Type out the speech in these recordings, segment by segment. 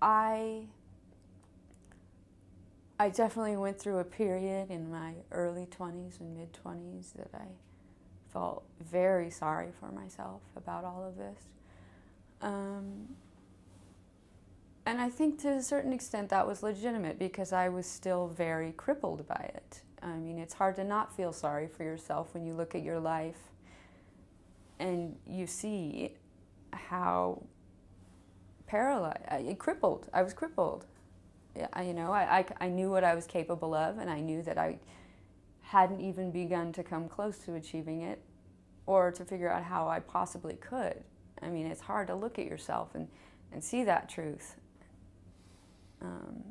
I I definitely went through a period in my early 20s and mid 20s that I felt very sorry for myself about all of this. Um, and I think to a certain extent that was legitimate because I was still very crippled by it. I mean, it's hard to not feel sorry for yourself when you look at your life and you see how paralyzed, crippled. I was crippled. Yeah, I knew what I was capable of, and I knew that I hadn't even begun to come close to achieving it or to figure out how I possibly could. I mean, it's hard to look at yourself and see that truth um,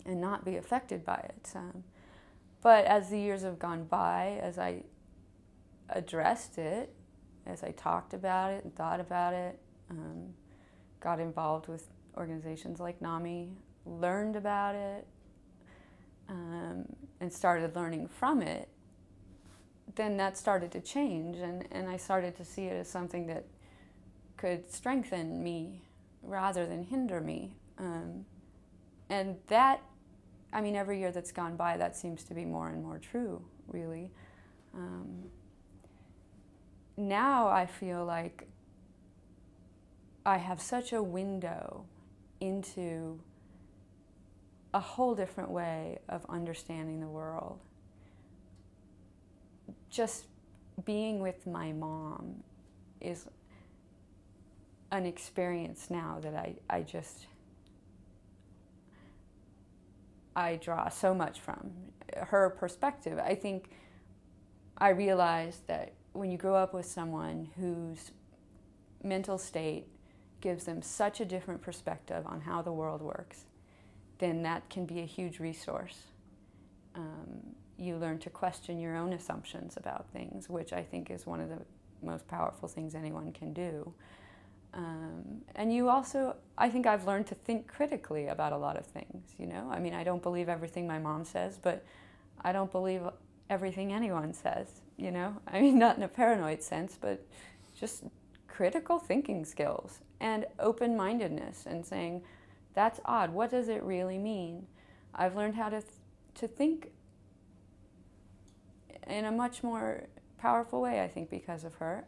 and not be affected by it. But as the years have gone by, as I addressed it, as I talked about it and thought about it, got involved with organizations like NAMI, learned about it, and started learning from it, then that started to change, and I started to see it as something that could strengthen me rather than hinder me. And that, I mean, every year that's gone by, that seems to be more and more true, really. Now I feel like I have such a window into a whole different way of understanding the world. Just being with my mom is an experience now that I draw so much from. Her perspective. I think I realized that when you grow up with someone whose mental state gives them such a different perspective on how the world works, then that can be a huge resource. You learn to question your own assumptions about things, which I think is one of the most powerful things anyone can do. And you also, I think I've learned to think critically about a lot of things, you know? I mean, I don't believe everything my mom says, but I don't believe everything anyone says, you know? I mean, not in a paranoid sense, but just critical thinking skills and open-mindedness and saying, that's odd, what does it really mean? I've learned how to think in a much more powerful way, I think, because of her.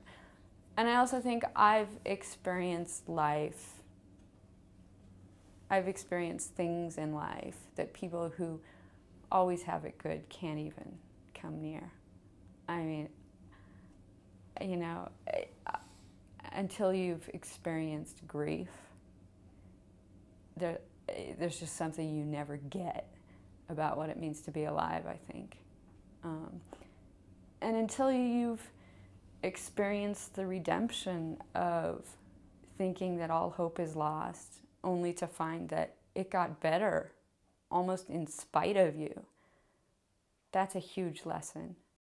And I also think I've experienced life. I've experienced things in life that people who always have it good can't even come near. I mean, you know, until you've experienced grief, there's just something you never get about what it means to be alive, I think. And until you've experienced the redemption of thinking that all hope is lost, only to find that it got better almost in spite of you, that's a huge lesson.